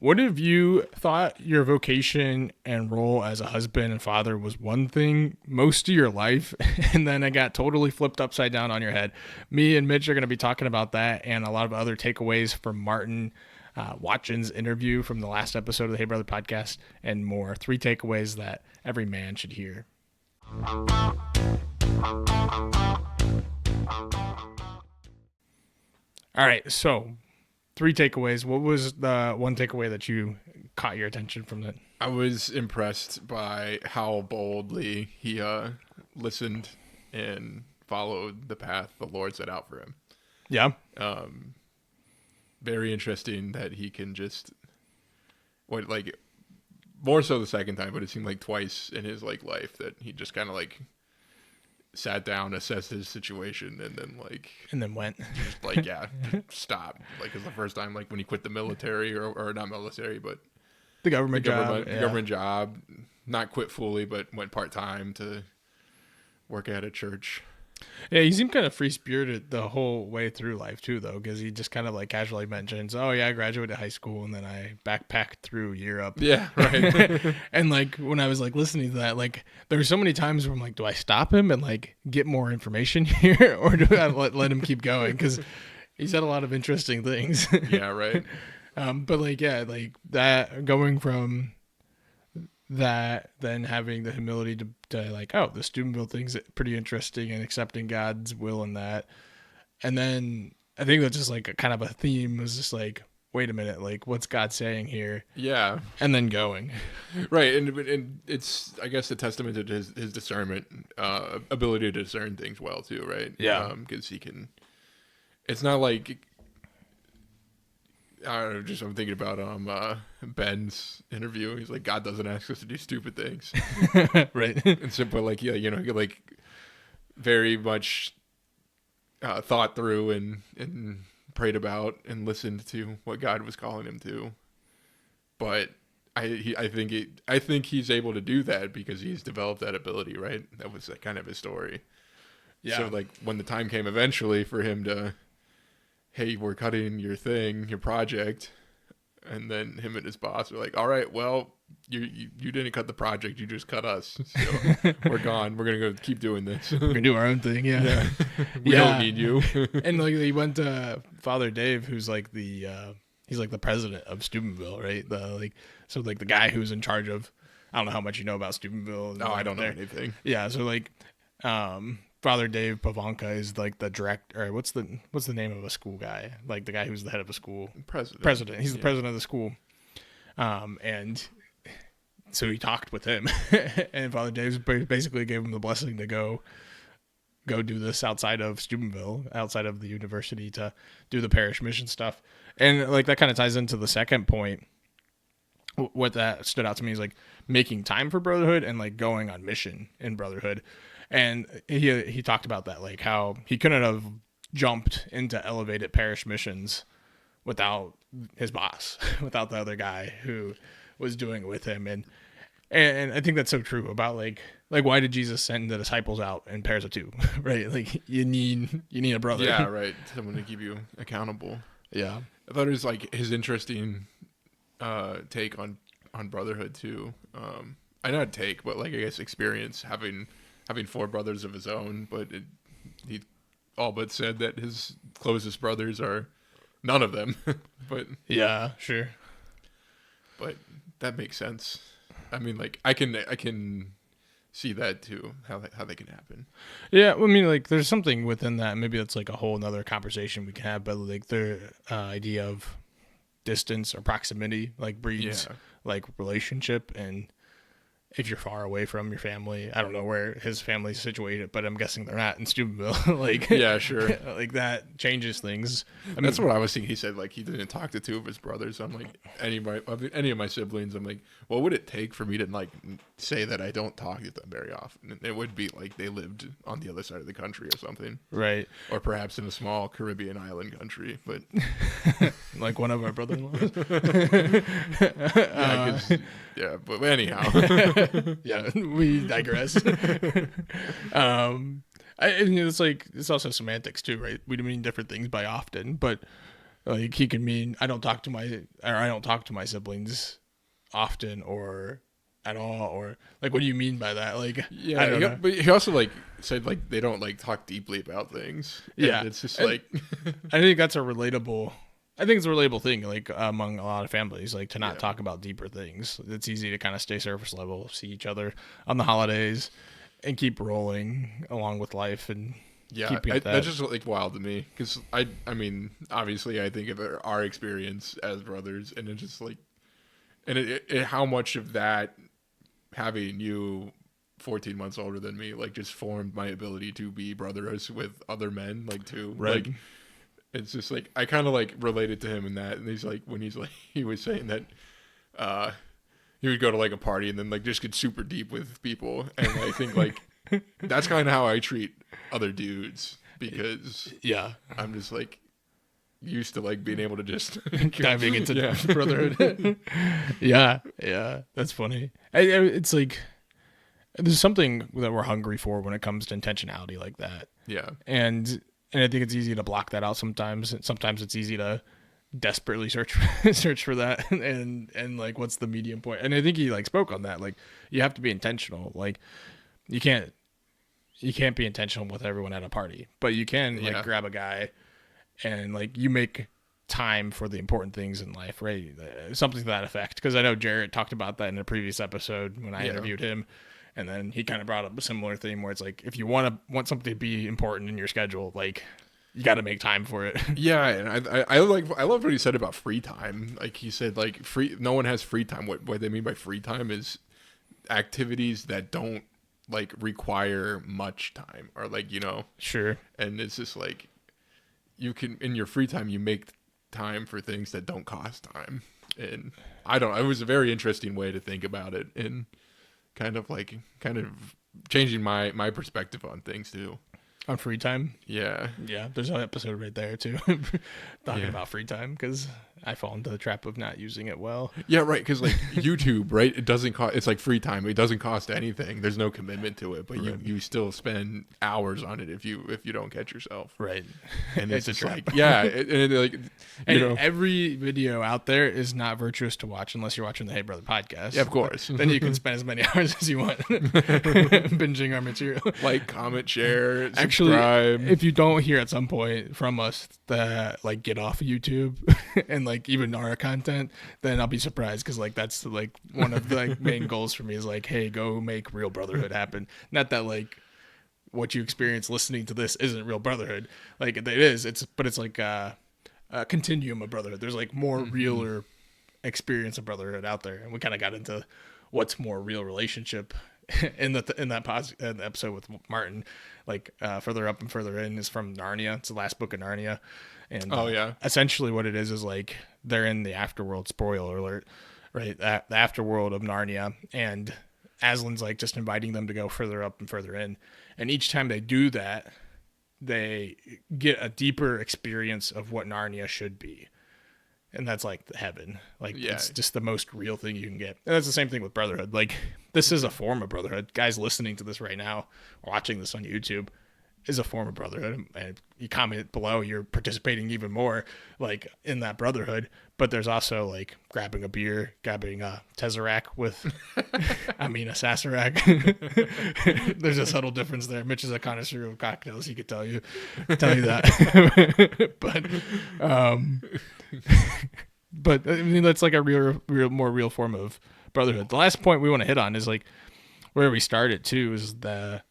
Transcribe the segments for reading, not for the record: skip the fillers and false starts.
What if you thought your vocation and role as a husband and father was one thing most of your life, and then it got totally flipped upside down on your head? Me and Mitch are going to be talking about that and a lot of other takeaways from Martin Watjen's interview from the last episode of the Hey Brother podcast and more. 3 takeaways that every man should hear. All right, so 3 takeaways. What was the one takeaway that you caught your attention from that? I was impressed by how boldly he listened and followed the path the Lord set out for him. Yeah. Very interesting that he can just, more so the second time, but it seemed like twice in his life that he just kind of sat down, assessed his situation, and then went. Just stop. Cause the first time, when he quit the military or not military, but the government job, not quit fully, but went part-time to work at a church. Yeah, he seemed kind of free-spirited the whole way through life too, though, because he just kind of casually mentions, "Oh yeah, I graduated high school and then I backpacked through Europe." Yeah, right. And when I was listening to that, there were so many times where I'm do I stop him and get more information here, or do I let him keep going? Because he said a lot of interesting things. Yeah, right. But that going from that, then having the humility to the Steubenville thing's pretty interesting and accepting God's will in that. And then I think that's just kind of a theme was just wait a minute, what's God saying here? Yeah. And then going. Right. And it's, I guess, a testament to his discernment, ability to discern things well too, right? Yeah. Because he can, it's not I don't know, I'm thinking about Ben's interview. He's God doesn't ask us to do stupid things. Right. And simple, very much thought through and prayed about and listened to what God was calling him to. But I think he's able to do that because he's developed that ability, right? That was kind of his story. Yeah. So when the time came eventually for him to, hey, we're cutting your project, and then him and his boss were all right, well, you didn't cut the project, you just cut us, so we're gone, we're gonna go keep doing this, we're gonna do our own thing. Yeah. We don't need you. And he went to Father Dave, who's the he's the president of Steubenville, right? The guy who's in charge of, I don't know how much you know about Steubenville. No, I don't know anything. Yeah, so Father Dave Pavanka is the director, or what's the name of a school guy? The guy who's the head of a school. President. He's the president of the school. And so he talked with him, and Father Dave basically gave him the blessing to go do this outside of Steubenville, outside of the university, to do the parish mission stuff. And that kind of ties into the second point. What that stood out to me is making time for brotherhood and going on mission in brotherhood. And he talked about that, how he couldn't have jumped into Elevated Parish Missions without his boss, without the other guy who was doing it with him. And I think that's so true about why did Jesus send the disciples out in pairs of 2, right? You need a brother. Yeah, right. Someone to keep you accountable. Yeah. I thought it was his interesting take on brotherhood too. I not take, but I guess experience having 4 brothers of his own, but he all but said that his closest brothers are none of them. But yeah, sure. But that makes sense. I mean, I can see that too, how they can happen. Yeah, I mean, there's something within that. Maybe that's a whole another conversation we can have. But the idea of distance or proximity breeds relationship. And if you're far away from your family, I don't know where his family's situated, but I'm guessing they're not in Steubenville. Yeah, sure. That changes things. I mean, that's what I was thinking. He said he didn't talk to 2 of his brothers. I'm any of my siblings. I'm what would it take for me to say that I don't talk to them very often? And it would be they lived on the other side of the country or something, right? Or perhaps in a small Caribbean island country, but one of our brother-in-laws. Yeah, but anyhow. Yeah, we digress. It's also semantics too, right? We mean different things by often, but Like he can mean I don't talk to my siblings often or at all, or like what do you mean by that? Like yeah, I don't know. but he also like said like they don't like talk deeply about things. Yeah, and it's just and like I think that's a relatable. I think it's a relatable thing, like among a lot of families, like to not Yeah. talk about deeper things. It's easy to kind of stay surface level, see each other on the holidays, and keep rolling along with life and yeah, keep it that's just like wild to me because I mean obviously I think of our experience as brothers and it's just like and it how much of that having you 14 months older than me like just formed my ability to be brothers with other men like too Right. like it's just like I kind of like related to him in that and he's like when he's like he was saying that uh he would go to like a party and then like just get super deep with people and I think like that's kind of how I treat other dudes because Yeah, I'm just like used to like being able to just diving into yeah. brotherhood. Yeah, that's funny. It's like there's something that we're hungry for when it comes to intentionality like that, Yeah. and I think it's easy to block that out sometimes. Sometimes it's easy to desperately search for that, and like what's the medium point? And I think he like spoke on that. Like you have to be intentional. Like you can't be intentional with everyone at a party, but you can like grab a guy and like you make time for the important things in life, right? Something to that effect. Because I know Jarrett talked about that in a previous episode when I interviewed him, and then he kind of brought up a similar theme where it's like if you want something to be important in your schedule, like you got to make time for it. Yeah, and I love what he said about free time. Like he said, like no one has free time. What they mean by free time is activities that don't like require much time or like Sure. And it's just like you can in your free time you make time for things that don't cost time. And I don't. It was a very interesting way to think about it, and kind of changing my perspective on things too. On free time. Yeah. There's an episode right there too, talking about free time because I fall into the trap of not using it well. Yeah, right. Because like YouTube, right? It doesn't cost. It's like free time. It doesn't cost anything. There's no commitment to it, but you still spend hours on it if you don't catch yourself. Right. And it's just like every video out there is not virtuous to watch unless you're watching the Hey Brother podcast. Yeah, of course. Then you can spend as many hours as you want binging our material. Like, comment, share, Actually, subscribe. if you don't hear at some point from us that like get off of YouTube and like even our content, then I'll be surprised because like that's like one of the like, main goals for me is like, hey, go make real brotherhood happen. Not that like what you experience listening to this isn't real brotherhood. Like it is. But it's like a continuum of brotherhood. There's like more realer experience of brotherhood out there, and we kind of got into what's more real relationship in that episode with Martin. Like further up and further in is from Narnia. It's the last book of Narnia, and essentially what it is like they're in the afterworld. Spoiler alert, right? The afterworld of Narnia, and Aslan's like just inviting them to go further up and further in, and each time they do that, they get a deeper experience of what Narnia should be. And that's like heaven. Like it's just the most real thing you can get. And that's the same thing with brotherhood. Like this is a form of brotherhood. Guys listening to this right now, watching this on YouTube, is a form of brotherhood. And you comment below, you're participating even more like in that brotherhood. But there's also like grabbing a beer, grabbing a Tesseract with, a Sazerac. There's a subtle difference there. Mitch is a connoisseur of cocktails. He could tell you that. But I mean, that's like a more real form of brotherhood. The last point we want to hit on is like where we started too, is the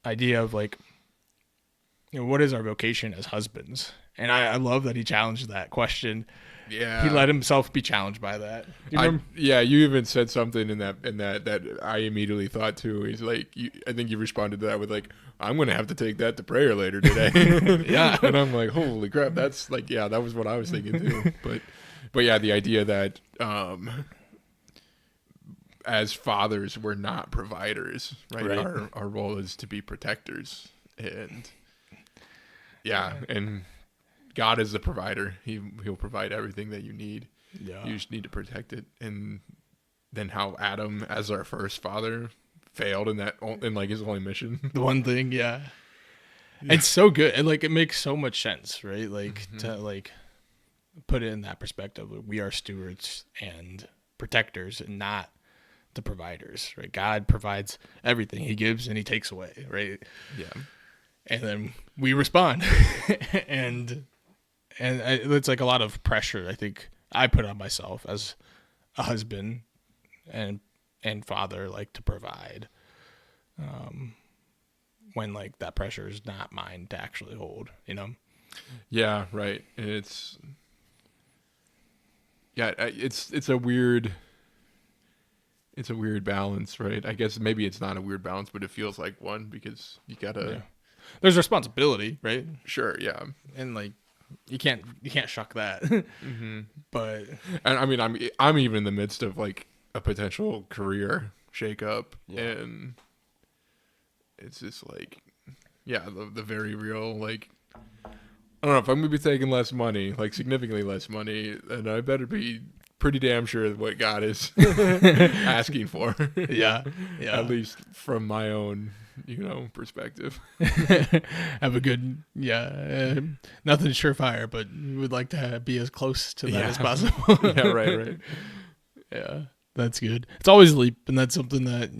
idea of like, what is our vocation as husbands? And I love that he challenged that question. Yeah, he let himself be challenged by that. You even said something in that I immediately thought too. He's like, I think you responded to that with like, I'm gonna have to take that to prayer later today. Yeah, and I'm like, holy crap, that's like, that was what I was thinking too. But yeah, the idea that as fathers we're not providers, right? Our role is to be protectors, and and God is the provider. He'll provide everything that you need. Yeah. You just need to protect it. And then how Adam, as our first father, failed in like his only mission. The one thing, It's so good. And like it makes so much sense, right? Like to like put it in that perspective. We are stewards and protectors and not the providers, right? God provides everything. He gives and he takes away, right? Yeah. And then we respond. and it's like a lot of pressure I think I put on myself as a husband and father, like, to provide, when like that pressure is not mine to actually hold, you know? Yeah, right. And it's a weird balance, right? I guess maybe it's not a weird balance, but it feels like one, because you gotta. There's responsibility, right? Sure, yeah, and like you can't shuck that. mm-hmm. But and I mean, I'm even in the midst of like a potential career shakeup, and it's just like, yeah, the very real, like, I don't know if I'm gonna be taking less money, like significantly less money, and I better be pretty damn sure what God is asking for. Yeah. At least from my own, perspective. Have a good, nothing surefire, but we would like to be as close to that as possible. Yeah, right. Yeah, that's good. It's always a leap, and that's something that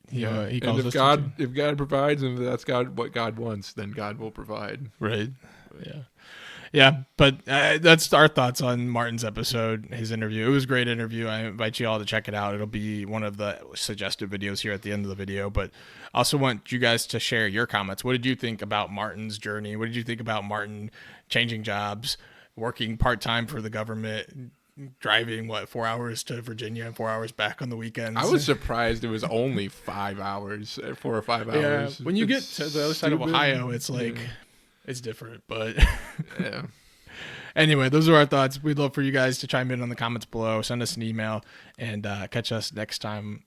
he calls and us to. If God provides, and if that's what God wants, then God will provide. Right. Yeah, but that's our thoughts on Martin's episode, his interview. It was a great interview. I invite you all to check it out. It'll be one of the suggested videos here at the end of the video, but I also want you guys to share your comments. What did you think about Martin's journey? What did you think about Martin changing jobs, working part-time for the government, driving 4 hours to Virginia and 4 hours back on the weekends? I was surprised it was only 5 hours, 4 or 5 hours. When you get to the other side of Ohio, it's like... It's different, but yeah. Anyway, those are our thoughts. We'd love for you guys to chime in on the comments below, send us an email, and catch us next time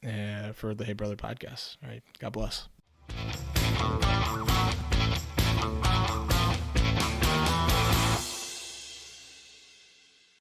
for the Hey Brother podcast. All right. God bless.